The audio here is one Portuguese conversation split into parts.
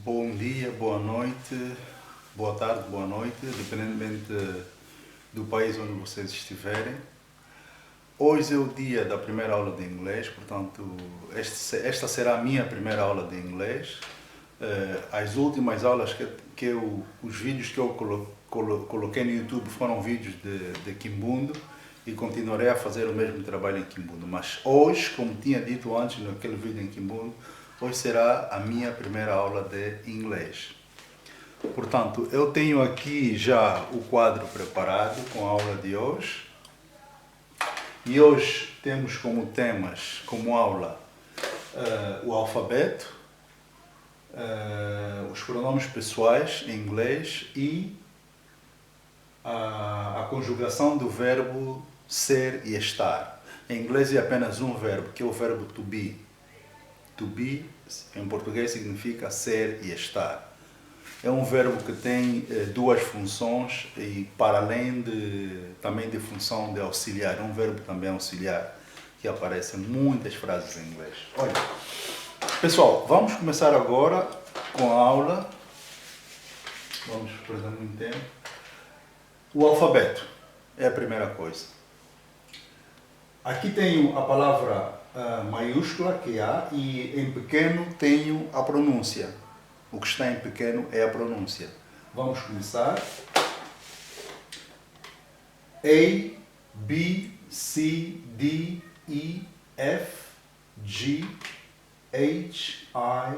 Bom dia, boa noite, boa tarde, boa noite, dependentemente do país onde vocês estiverem. Hoje é o dia da primeira aula de inglês, portanto, esta será a minha primeira aula de inglês. As últimas aulas os vídeos que eu coloquei no YouTube foram vídeos de Kimbundo e continuarei a fazer o mesmo trabalho em Kimbundo. Mas hoje, como tinha dito antes naquele vídeo em Kimbundo, hoje será a minha primeira aula de inglês. Portanto, eu tenho aqui já o quadro preparado com a aula de hoje. E hoje temos como temas, como aula, o alfabeto, os pronomes pessoais em inglês e a conjugação do verbo ser e estar. Em inglês é apenas um verbo, que é o verbo to be. To be, em português, significa ser e estar. É um verbo que tem duas funções e, para além também de função de auxiliar, é um verbo também auxiliar que aparece em muitas frases em inglês. Olha, pessoal, vamos começar agora com a aula. Vamos perder muito tempo. O alfabeto é a primeira coisa. Aqui tenho a palavra maiúscula, que é A, e em pequeno tenho a pronúncia. O que está em pequeno é a pronúncia. Vamos começar. A, B, C, D, E, F, G, H, I,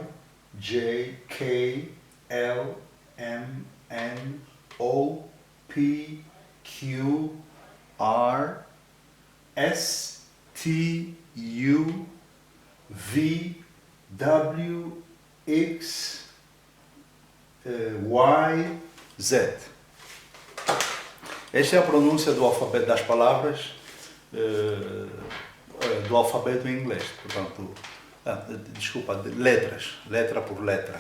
J, K, L, M, N, O, P, Q, R, S, T, U, V, W, X, Y, Z. Esta é a pronúncia do alfabeto das palavras do alfabeto em inglês. Portanto, letras, letra por letra.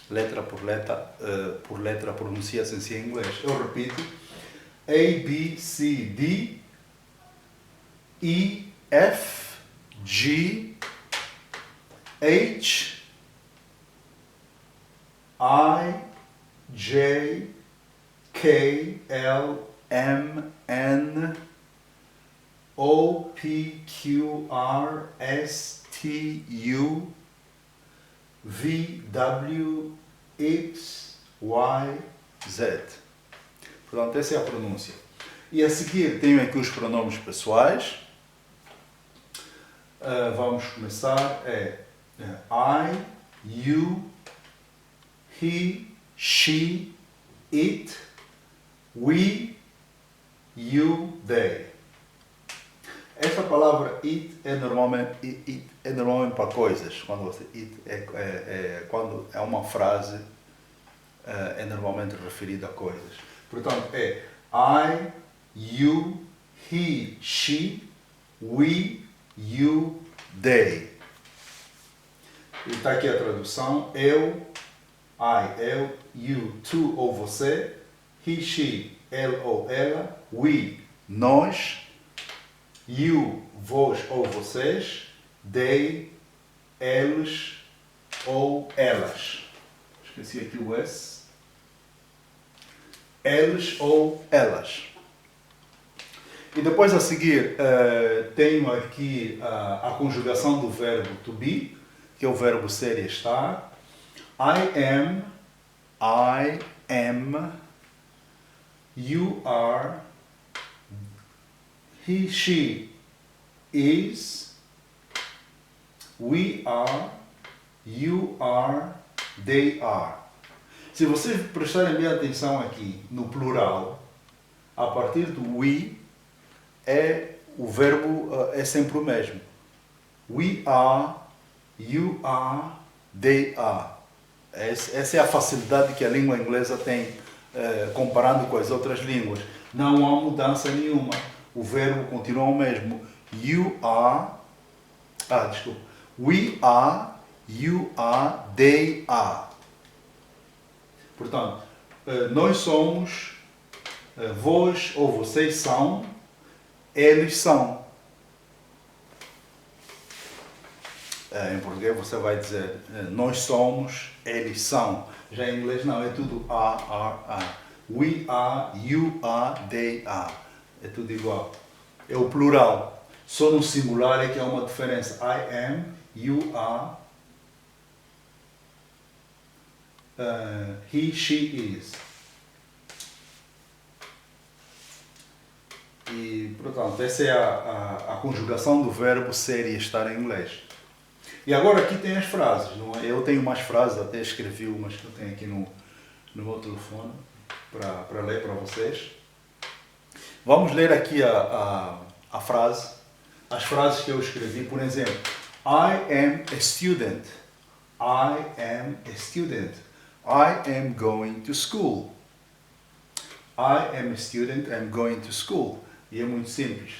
Letra por letra pronuncia-se assim em inglês. Eu repito: A, B, C, D, E, F, G, H, I, J, K, L, M, N, O, P, Q, R, S, T, U, V, W, X, Y, Z. Portanto, essa é a pronúncia. E a seguir tenho aqui os pronomes pessoais. Vamos começar. I, you, he, she, it, we, you, they. Esta palavra it é normalmente para coisas. Quando você quando é uma frase, é normalmente referido a coisas. Portanto, é I, you, he, she, we, you, they. E está aqui a tradução: eu, eu, you, tu ou você, he, she, ele ou ela, we, nós, you, vós ou vocês, they, eles ou elas. Esqueci aqui o S. Eles ou elas. E depois a seguir tenho aqui a conjugação do verbo to be, que é o verbo ser e estar. I am, you are, he, she is, we are, you are, they are. Se vocês prestarem bem atenção aqui no plural, a partir do we, o verbo é sempre o mesmo. We are, you are, they are. Essa é a facilidade que a língua inglesa tem comparando com as outras línguas. Não há mudança nenhuma. O verbo continua o mesmo. We are, you are, they are. Portanto, nós somos, vós ou vocês são, eles são. Em português você vai dizer nós somos, eles são. Já em inglês não, é tudo are. We are, you are, they are. É tudo igual. É o plural. Só no singular é que há uma diferença. I am, you are, he, she is. E, portanto, essa é a conjugação do verbo ser e estar em inglês. E agora aqui tem as frases, não é? Eu tenho mais frases, até escrevi umas que eu tenho aqui no meu telefone para ler para vocês. Vamos ler aqui a frase, as frases que eu escrevi. Por exemplo, I am a student. I am a student. I am going to school. I am a student, I'm going to school. E é muito simples.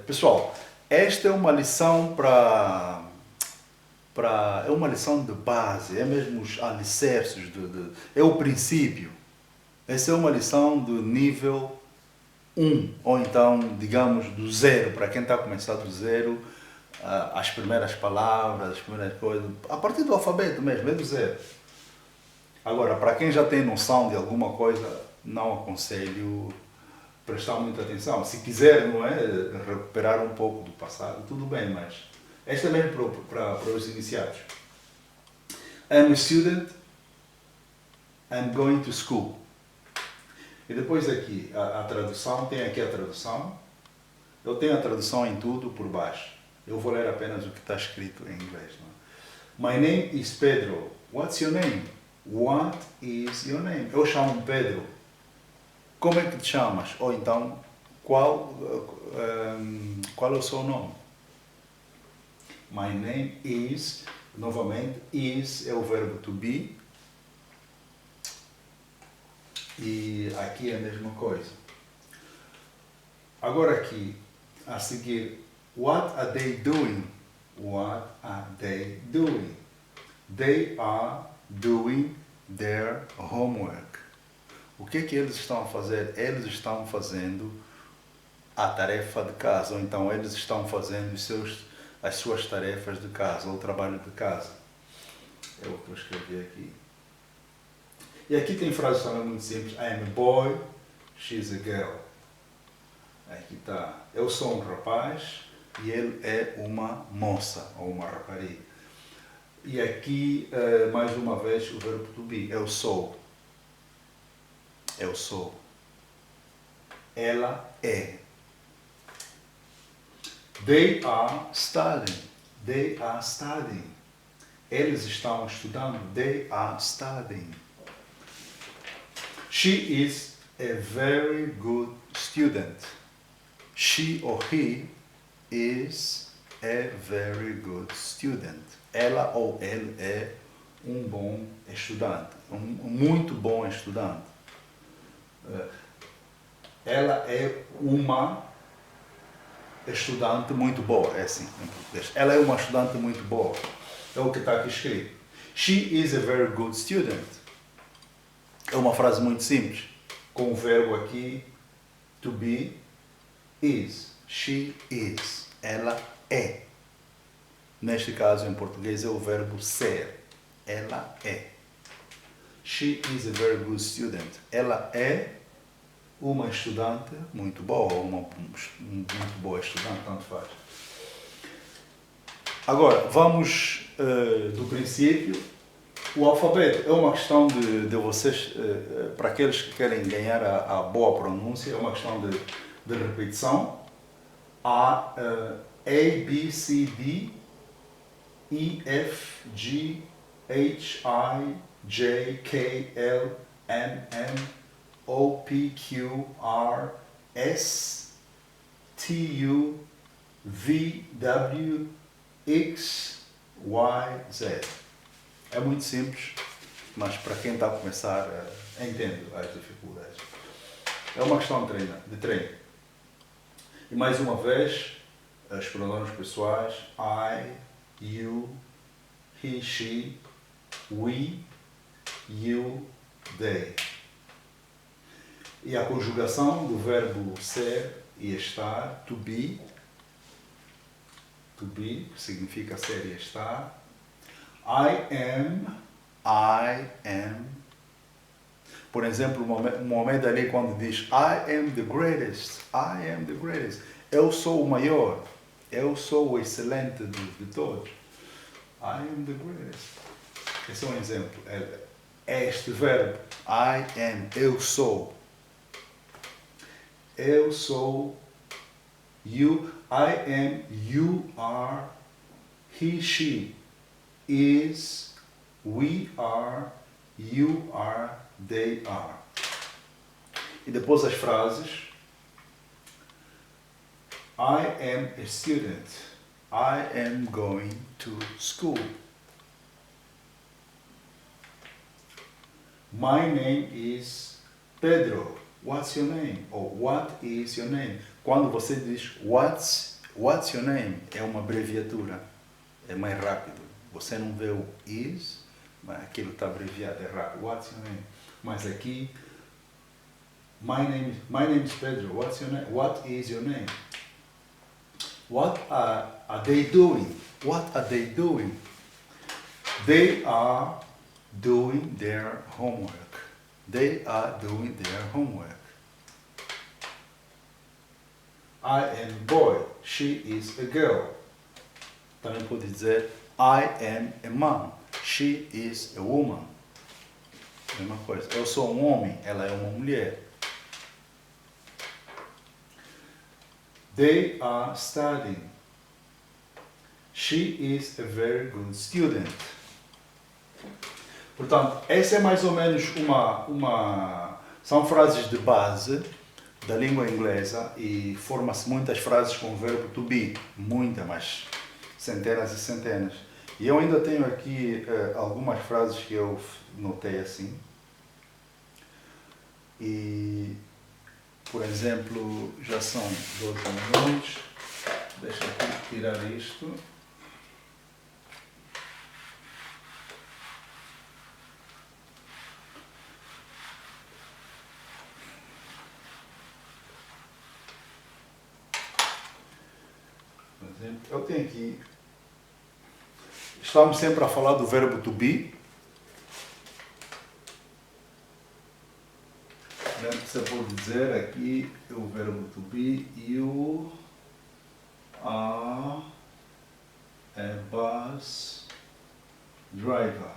Pessoal, esta é uma lição é uma lição de base, é mesmo os alicerces, é o princípio. Essa é uma lição do nível 1, ou então, digamos, do zero, para quem está a começar do zero, as primeiras palavras, as primeiras coisas, a partir do alfabeto mesmo, é do zero. Agora, para quem já tem noção de alguma coisa, não aconselho prestar muita atenção. Se quiser, não é, recuperar um pouco do passado, tudo bem, mas esta é mesmo para os iniciados. I'm a student, I'm going to school. E depois aqui, a tradução, tem aqui a tradução. Eu tenho a tradução em tudo por baixo. Eu vou ler apenas o que está escrito em inglês. Não é? My name is Pedro. What's your name? What is your name? Eu chamo Pedro. Como é que te chamas? Ou então, qual é o seu nome? My name is, novamente, is é o verbo to be. E aqui é a mesma coisa. Agora aqui, a seguir, what are they doing? What are they doing? They are doing their homework. O que é que eles estão a fazer? Eles estão fazendo a tarefa de casa, ou então eles estão fazendo as suas tarefas de casa, ou o trabalho de casa. É o que eu escrevi aqui. E aqui tem frases também muito simples. I am a boy, she's a girl. Aqui está. Eu sou um rapaz e ele é uma moça, ou uma rapariga. E aqui, mais uma vez, o verbo to be. Eu sou. Eu sou. Ela é. They are studying. They are studying. Eles estão estudando. They are studying. She is a very good student. She or he is a very good student. Ela ou ele é um bom estudante. Um muito bom estudante. Ela é uma estudante muito boa, é assim em português. Ela é uma estudante muito boa. É o que está aqui escrito. She is a very good student. É uma frase muito simples, com o verbo aqui, to be, is. She is. Ela é. Neste caso, em português, é o verbo ser. Ela é. She is a very good student. Ela é uma estudante muito boa, ou uma muito boa estudante, tanto faz. Agora, vamos do princípio. O alfabeto é uma questão de vocês, para aqueles que querem ganhar a boa pronúncia, é uma questão de repetição. A, B, C, D, E, F, G, H, I, J, K, L, M, N, O, P, Q, R, S, T, U, V, W, X, Y, Z. É muito simples, mas para quem está a começar, entendo as dificuldades. É uma questão de treino. E mais uma vez, os pronomes pessoais, I, you, he, she, we, you, they. E a conjugação do verbo ser e estar, to be, to be, que significa ser e estar. I am. Por exemplo, Mohamed Ali quando diz I am the greatest, eu sou o maior, eu sou o excelente de todos. I am the greatest. Esse é um exemplo. É este verbo, I am, eu sou. Eu sou, you, I am, you are, he, she, is, we are, you are, they are. E depois as frases. I am a student. I am going to school. My name is Pedro. What's your name? Ou what is your name? Quando você diz what's your name, é uma abreviatura. É mais rápido. Você não vê o is, mas aquilo está abreviado, é rápido. What's your name? Mas aqui, my name is Pedro. What's your name? What is your name? What are they doing? What are they doing? They are doing their homework. They are doing their homework. I am a boy. She is a girl. Também pode dizer I am a man. She is a woman. Mesma coisa. Eu sou um homem. Ela é uma mulher. They are studying. She is a very good student. Portanto, essa é mais ou menos são frases de base da língua inglesa e forma-se muitas frases com o verbo to be. Muitas, mas centenas e centenas. E eu ainda tenho aqui algumas frases que eu notei assim. E, por exemplo, já são 12 minutos. Deixa eu tirar isto. Eu tenho aqui. Estamos sempre a falar do verbo to be. Você pode dizer aqui o verbo to be. You are a bus driver.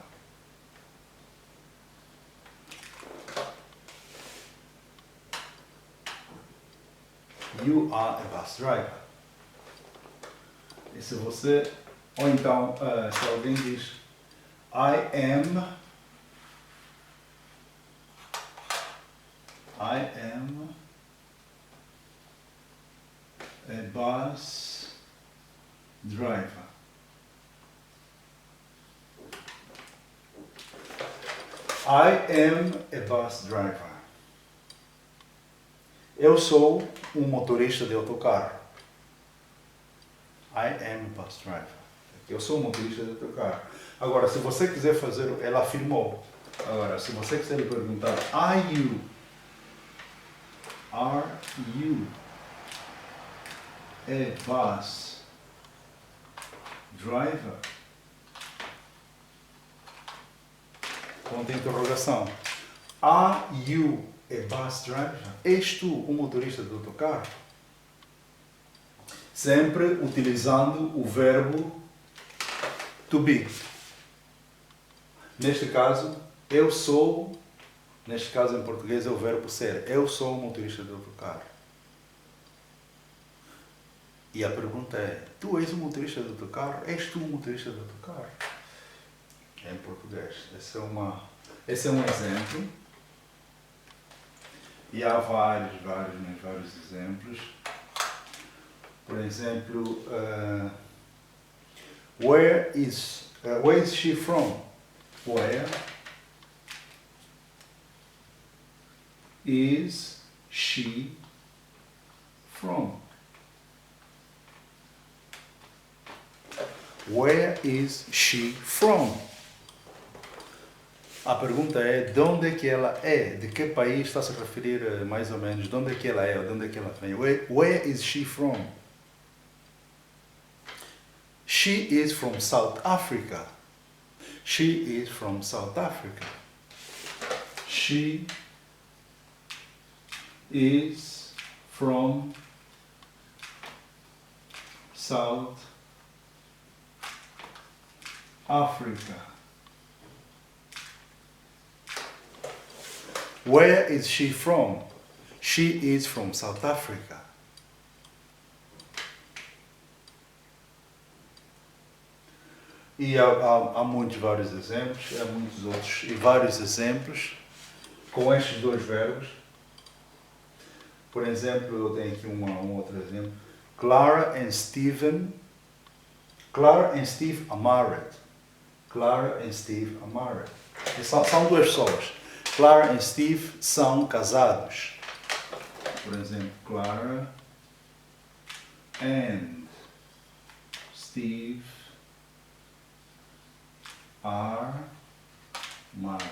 You are a bus driver. E se você, ou então, se alguém diz I am a bus driver. I am a bus driver. Eu sou um motorista de autocarro. I am a bus driver. Eu sou um motorista de autocarro. Agora, se você quiser fazer, ela afirmou. Agora, se você quiser lhe perguntar, are you a bus driver? Ponto de interrogação. Are you a bus driver? És tu um motorista de autocarro? Sempre utilizando o verbo to be. Neste caso, eu sou, neste caso em português é o verbo ser. Eu sou um motorista de autocarro. E a pergunta é, tu és um motorista de autocarro? És tu um motorista de autocarro? É em português. Esse é um exemplo. E há vários exemplos. Por exemplo, where is she from? Where is she from? Where is she from? A pergunta é de onde é que ela é? De que país está-se a referir mais ou menos? De onde é que ela é? De onde é que ela vem? Where is she from? She is from South Africa. She is from South Africa. She is from South Africa. Where is she from? She is from South Africa. E há muitos vários exemplos, há muitos outros e vários exemplos com estes dois verbos. Por exemplo, eu tenho aqui um outro exemplo. Clara and Steve are married. Clara and Steve are married. E são duas pessoas. Clara and Steve são casados. Por exemplo, Clara and Steve are married.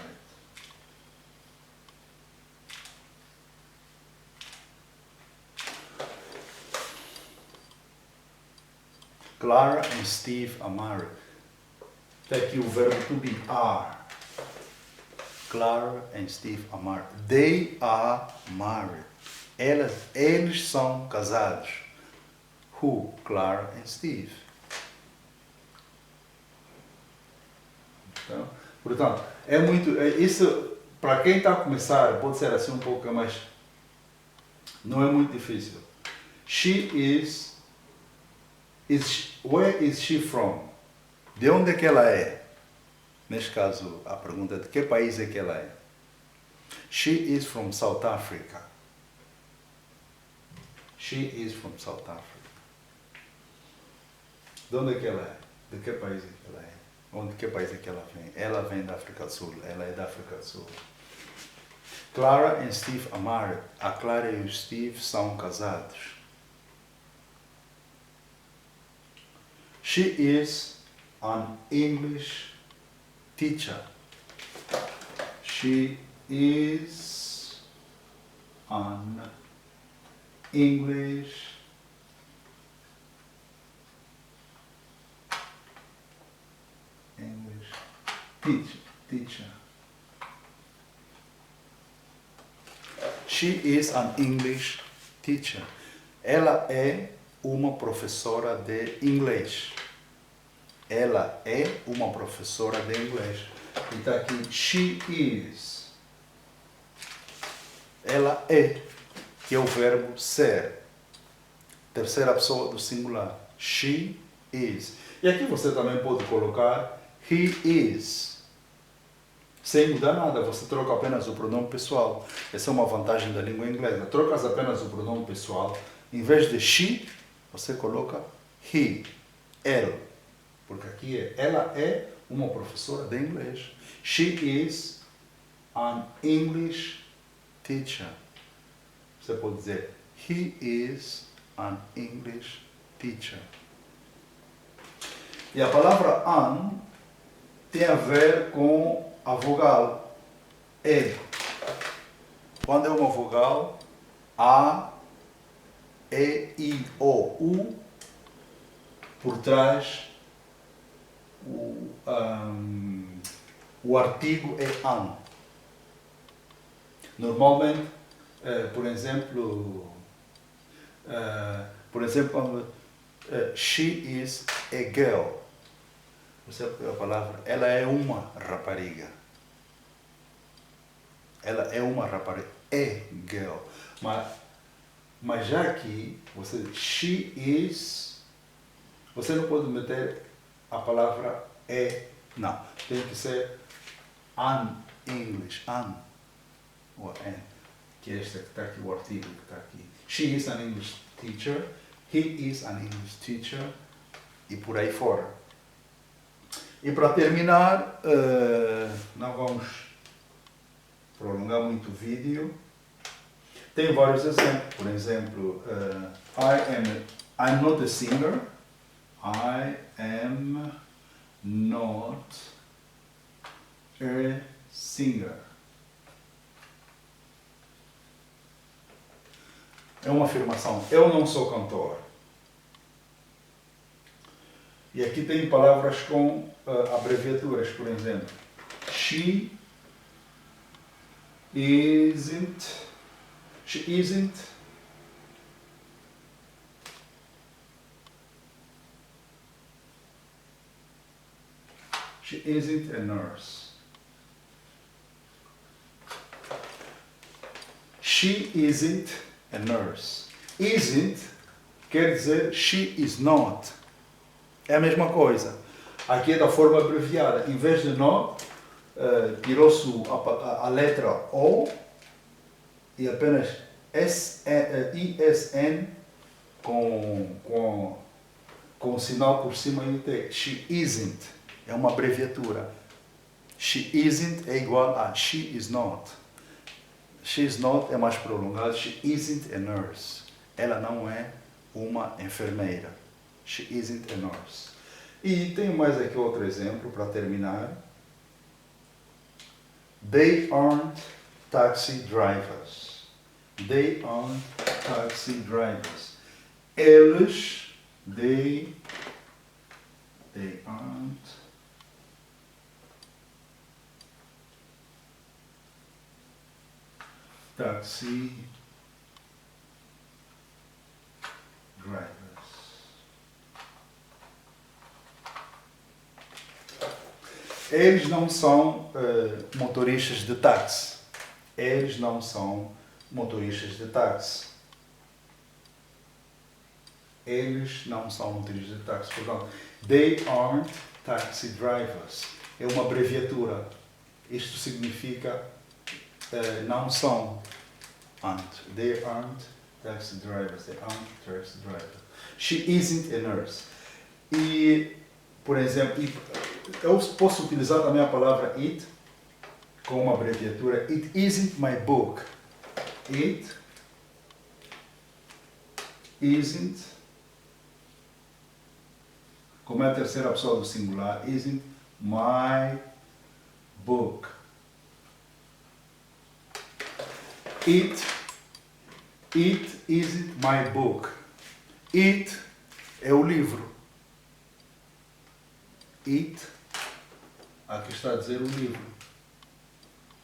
Clara and Steve are married. Está aqui o verbo to be, are. Clara and Steve are married. They are married. Eles são casados. Who? Clara and Steve. Então, portanto, isso para quem está a começar pode ser assim um pouco, mas não é muito difícil. Where is she from? De onde é que ela é? Neste caso, a pergunta é de que país é que ela é? She is from South Africa. She is from South Africa. De onde é que ela é? De que país é que ela é? De que país é que ela vem? Ela vem da África do Sul. Ela é da África do Sul. Clara and Steve are married. A Clara e o Steve são casados. She is an English teacher. She is an English teacher. She is an English teacher. Ela é uma professora de inglês. Ela é uma professora de inglês. E está aqui, she is. Ela é, que é o verbo ser. Terceira pessoa do singular. She is. E aqui você também pode colocar he is. Sem mudar nada, você troca apenas o pronome pessoal. Essa é uma vantagem da língua inglesa. Trocas apenas o pronome pessoal. Em vez de she, você coloca he, ele. Porque aqui ela é uma professora de inglês. She is an English teacher. Você pode dizer, he is an English teacher. E a palavra an tem a ver com a vogal E. Quando é uma vogal, A, E, I, O, U, por trás o artigo é an. Normalmente, por exemplo, she is a girl. Você sabe a palavra? Ela é uma rapariga. Ela é uma rapariga. É girl. Mas já aqui, she is, você não pode meter a palavra é. Não. Tem que ser an English. An. Ou an. Que é esta que está aqui, o artigo que está aqui. She is an English teacher. He is an English teacher. E por aí fora. E para terminar, não vamos prolongar muito o vídeo. Tem vários exemplos. Por exemplo, I'm not a singer. I am not a singer. É uma afirmação. Eu não sou cantor. E aqui tem palavras com abreviaturas, por exemplo. She isn't. She isn't. She isn't a nurse. She isn't a nurse. Isn't quer dizer she is not. É a mesma coisa. Aqui é da forma abreviada. Em vez de not, tirou-se a letra O e apenas ISN com o sinal por cima e o T. She isn't. É uma abreviatura. She isn't é igual a she is not. She is not é mais prolongado. She isn't a nurse. Ela não é uma enfermeira. She isn't a nurse. E tenho mais aqui outro exemplo para terminar. They aren't taxi drivers. They aren't taxi drivers. Eles, they aren't taxi drivers. Eles não são motoristas de táxi. Eles não são motoristas de táxi. Eles não são motoristas de táxi. Portanto, they aren't taxi drivers. É uma abreviatura. Isto significa não são. They aren't taxi drivers. They aren't taxi drivers. She isn't a nurse. E, por exemplo, eu posso utilizar também a palavra it com uma abreviatura. It isn't my book. It isn't, como é a terceira pessoa do singular, isn't my book. It isn't my book. It é o livro. It, aqui está a dizer o livro.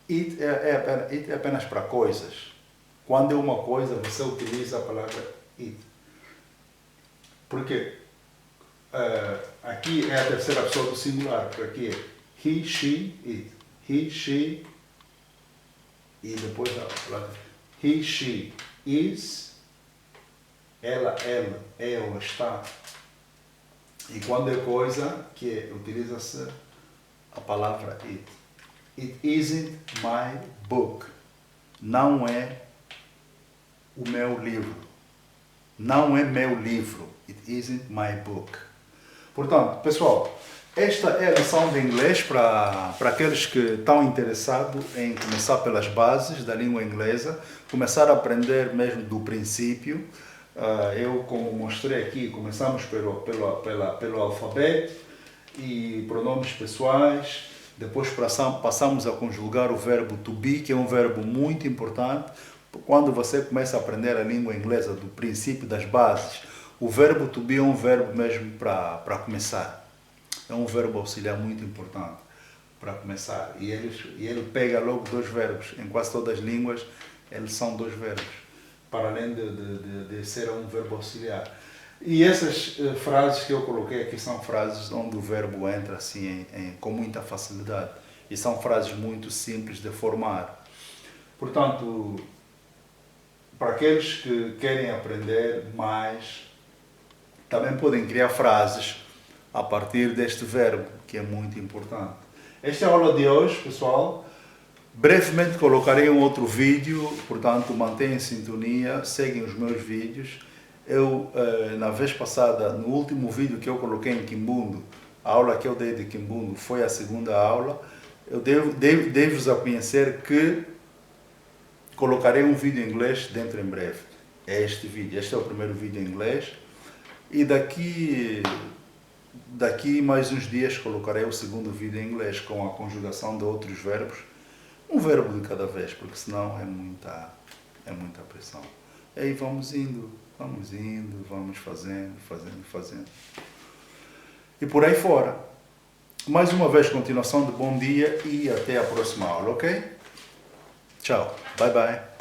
It é apenas para coisas. Quando é uma coisa, você utiliza a palavra it. Porque aqui é a terceira pessoa do singular. Porque aqui é he, she, it. He, she, e depois a palavra he, she, is, ela, é ou está. E quando é coisa, utiliza-se a palavra it. It isn't my book. Não é o meu livro. Não é meu livro. It isn't my book. Portanto, pessoal, esta é a lição de inglês para aqueles que estão interessados em começar pelas bases da língua inglesa, começar a aprender mesmo do princípio. Eu, como mostrei aqui, começamos pelo alfabeto e pronomes pessoais, depois passamos a conjugar o verbo to be, que é um verbo muito importante. Quando você começa a aprender a língua inglesa do princípio, das bases, o verbo to be é um verbo mesmo para começar. É um verbo auxiliar muito importante para começar. E ele pega logo dois verbos. Em quase todas as línguas, eles são dois verbos, para além de ser um verbo auxiliar. E essas frases que eu coloquei aqui são frases onde o verbo entra assim com muita facilidade. E são frases muito simples de formar. Portanto, para aqueles que querem aprender mais, também podem criar frases a partir deste verbo, que é muito importante. Esta é a aula de hoje, pessoal. Brevemente colocarei um outro vídeo, portanto mantenham em sintonia, seguem os meus vídeos. Eu, na vez passada, no último vídeo que eu coloquei em Kimbundo, a aula que eu dei de Kimbundo foi a segunda aula, eu devo-vos a conhecer que colocarei um vídeo em inglês dentro em breve. É este vídeo, este é o primeiro vídeo em inglês. E daqui mais uns dias colocarei o segundo vídeo em inglês com a conjugação de outros verbos. Um verbo de cada vez, porque senão é muita pressão. E aí vamos indo, vamos fazendo. e por aí fora. Mais uma vez, continuação de bom dia e até a próxima aula, ok? Tchau, bye bye.